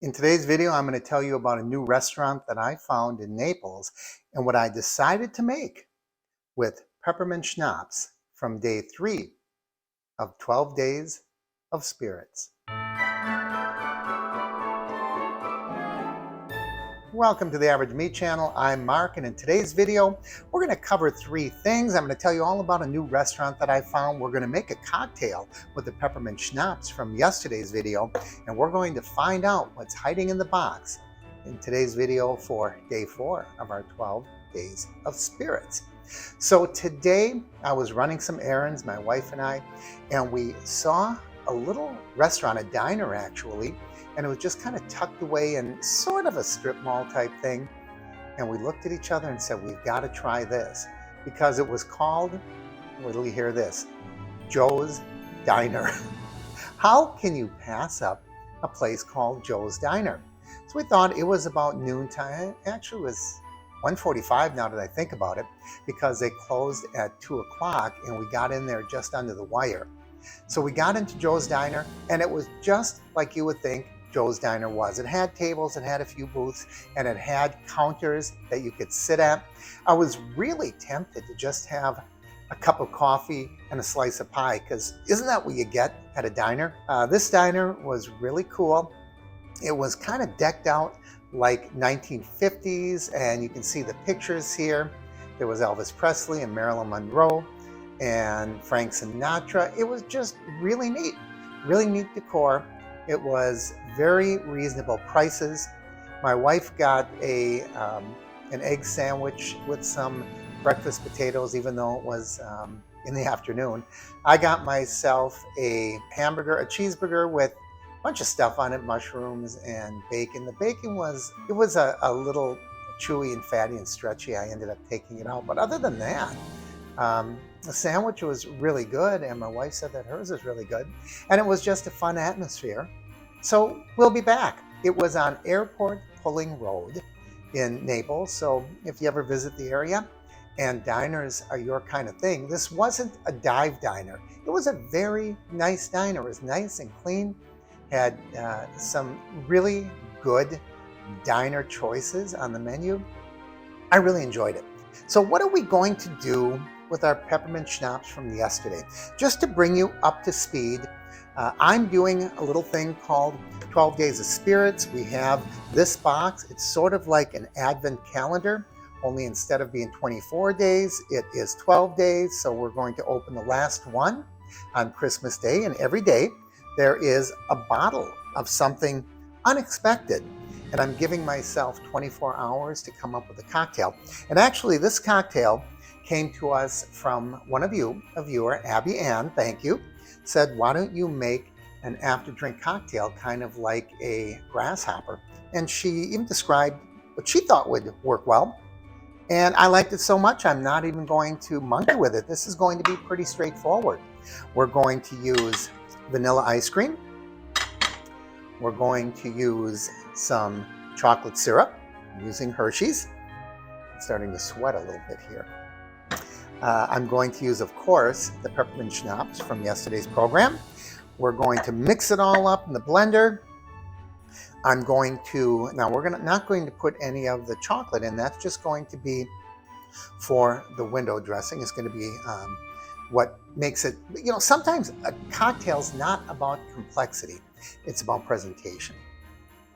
In today's video, I'm going to tell you about a new restaurant that I found in Naples and what I decided to make with peppermint schnapps from day 3 of 12 days of spirits. Welcome to the Average Meat Channel. I'm Mark, and in today's video, we're going to cover 3 things. I'm going to tell you all about a new restaurant that I found. We're going to make a cocktail with the peppermint schnapps from yesterday's video, and we're going to find out what's hiding in the box in today's video for day 4 of our 12 days of spirits. So today, I was running some errands, my wife and I, and we saw a little restaurant, a diner actually, and it was just kind of tucked away in sort of a strip mall type thing. And we looked at each other and said, we've got to try this, because it was called, wait till you hear this, Joe's Diner. How can you pass up a place called Joe's Diner? So we thought it was about noontime. Actually, it was 1:45 now that I think about it, because they closed at 2 o'clock and we got in there just under the wire. So we got into Joe's Diner, and it was just like you would think Joe's Diner was. It had tables, it had a few booths, and it had counters that you could sit at. I was really tempted to just have a cup of coffee and a slice of pie, because isn't that what you get at a diner? This diner was really cool. It was kind of decked out like 1950s, and you can see the pictures here. There was Elvis Presley and Marilyn Monroe and Frank Sinatra. It was just really neat decor. It was very reasonable prices. My wife got an egg sandwich with some breakfast potatoes, even though it was in the afternoon. I got myself a hamburger, a cheeseburger with a bunch of stuff on it, mushrooms and bacon. The bacon was a little chewy and fatty and stretchy. I ended up taking it out, but other than that, the sandwich was really good, and my wife said that hers was really good, and it was just a fun atmosphere. So we'll be back. It was on Airport Pulling Road in Naples, so if you ever visit the area and diners are your kind of thing, this wasn't a dive diner. It was a very nice diner. It was nice and clean, had some really good diner choices on the menu. I really enjoyed it. So what are we going to do with our peppermint schnapps from yesterday? Just to bring you up to speed, I'm doing a little thing called 12 Days of Spirits. We have this box. It's sort of like an advent calendar, only instead of being 24 days, it is 12 days. So we're going to open the last one on Christmas Day, and every day there is a bottle of something unexpected. And I'm giving myself 24 hours to come up with a cocktail. And actually, this cocktail came to us from one of you, a viewer, Abby Ann, thank you, said, why don't you make an after-drink cocktail kind of like a grasshopper? And she even described what she thought would work well. And I liked it so much, I'm not even going to monkey with it. This is going to be pretty straightforward. We're going to use vanilla ice cream. We're going to use some chocolate syrup. I'm using Hershey's. I'm starting to sweat a little bit here. I'm going to use, of course, the peppermint schnapps from yesterday's program. We're going to mix it all up in the blender. I'm going to, now we're not going to put any of the chocolate in. That's just going to be for the window dressing. It's going to be what makes it, sometimes a cocktail's not about complexity. It's about presentation.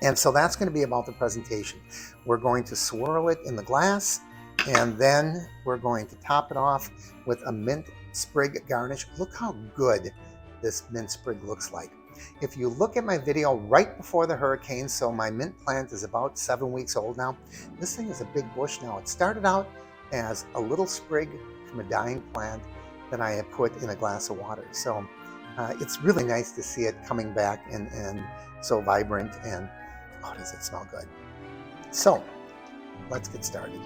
And so that's going to be about the presentation. We're going to swirl it in the glass, and then we're going to top it off with a mint sprig garnish. Look how good this mint sprig looks like. If you look at my video right before the hurricane, so my mint plant is about 7 weeks old now. This thing is a big bush now. It started out as a little sprig from a dying plant that I had put in a glass of water. So it's really nice to see it coming back and so vibrant, and oh, does it smell good. So let's get started.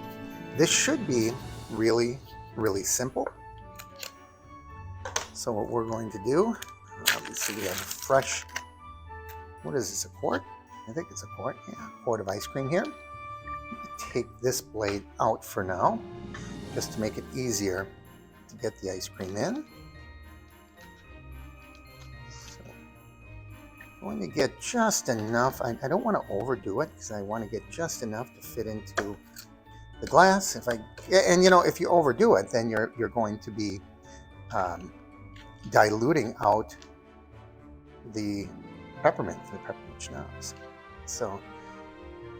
This should be really, really simple. So what we're going to do, obviously we have a fresh, what is this, a quart? I think it's a quart, yeah, a quart of ice cream here. Take this blade out for now, just to make it easier to get the ice cream in. So going to get just enough. I don't want to overdo it because I want to get just enough to fit into the glass. And you know, if you overdo it, then you're going to be diluting out the peppermint schnapps. So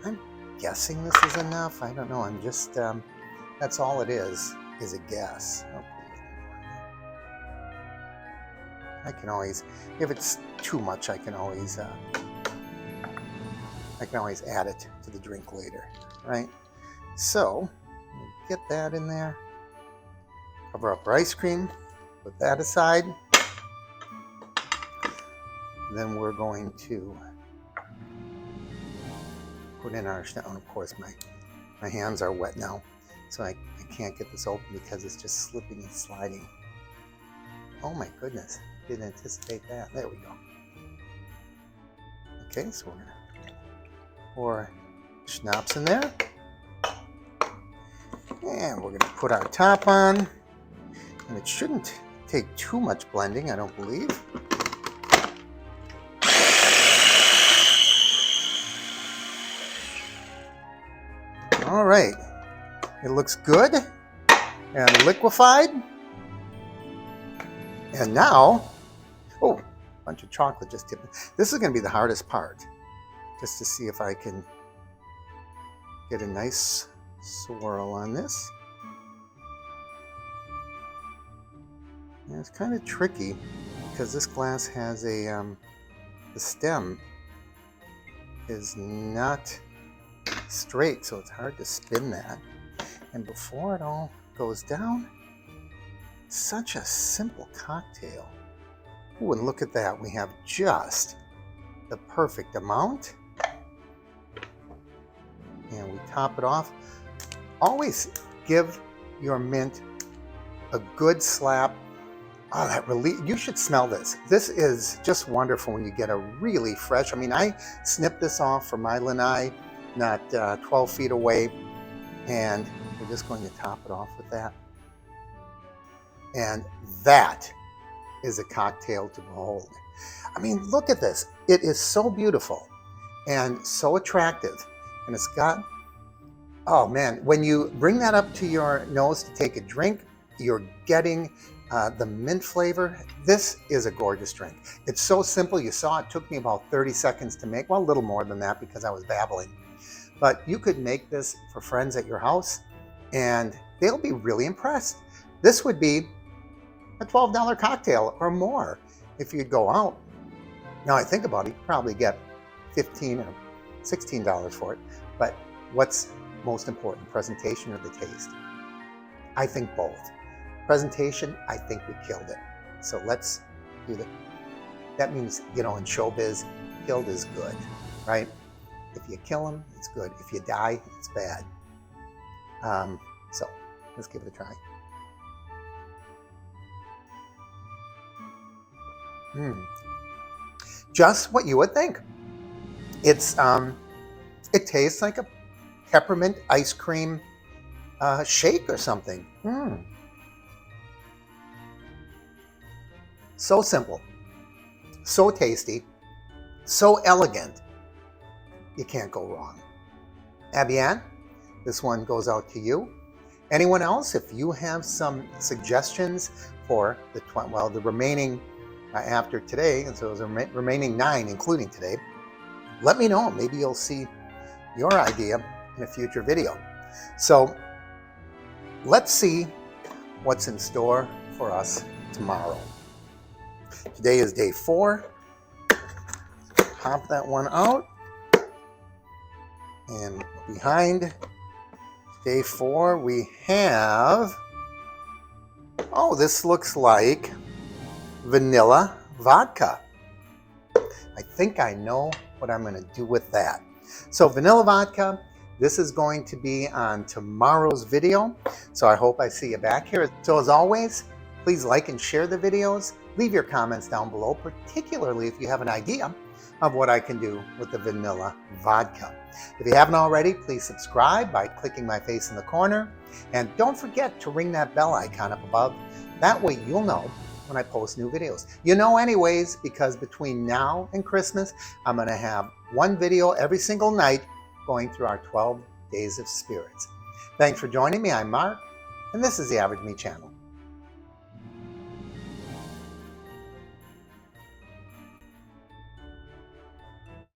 I'm guessing this is enough. I don't know. I'm just that's all it is a guess. Okay. I can always, if it's too much, I can always add it to the drink later, right? So get that in there. Cover up our ice cream. Put that aside. Then we're going to put in our schnapps. And of course, my hands are wet now, so I can't get this open because it's just slipping and sliding. Oh my goodness, didn't anticipate that. There we go. Okay, so we're gonna pour schnapps in there. And we're gonna put our top on. And it shouldn't take too much blending, I don't believe. All right, it looks good and liquefied. And now, oh, a bunch of chocolate just tipped. This is going to be the hardest part, just to see if I can get a nice swirl on this. And it's kind of tricky because this glass has a, the stem is not straight, so it's hard to spin that. And before it all goes down, such a simple cocktail. Ooh, and look at that. We have just the perfect amount. And we top it off. Always give your mint a good slap. Oh, that really, you should smell this. This is just wonderful when you get a really fresh, I mean, I snipped this off from my lanai, not 12 feet away, and we're just going to top it off with that. And that is a cocktail to behold. I mean, look at this. It is so beautiful and so attractive. And it's got, oh man, when you bring that up to your nose to take a drink, you're getting the mint flavor. This is a gorgeous drink. It's so simple. You saw it took me about 30 seconds to make. Well, a little more than that because I was babbling. But you could make this for friends at your house and they'll be really impressed. This would be a $12 cocktail or more if you'd go out. Now I think about it, you'd probably get $15 or $16 for it. But what's most important, presentation or the taste? I think both. Presentation, I think we killed it. So let's do that. That means, you know, in showbiz, killed is good, right? If you kill them, it's good. If you die, it's bad. So let's give it a try. Just what you would think. It's it tastes like a peppermint ice cream shake or something. So simple, so tasty, so elegant. You can't go wrong. Abby-Ann, this one goes out to you. Anyone else, if you have some suggestions for the remaining after today, and so the remaining 9, including today, let me know. Maybe you'll see your idea in a future video. So let's see what's in store for us tomorrow. Today is day 4. Pop that one out. And behind day 4, we have, oh, this looks like vanilla vodka. I think I know what I'm going to do with that. So vanilla vodka, this is going to be on tomorrow's video. So I hope I see you back here. So as always, please like and share the videos. Leave your comments down below, particularly if you have an idea of what I can do with the vanilla vodka. If you haven't already, please subscribe by clicking my face in the corner. And don't forget to ring that bell icon up above. That way you'll know when I post new videos. You know anyways, because between now and Christmas, I'm gonna have one video every single night going through our 12 Days of Spirits. Thanks for joining me. I'm Mark, and this is the Average Me Channel.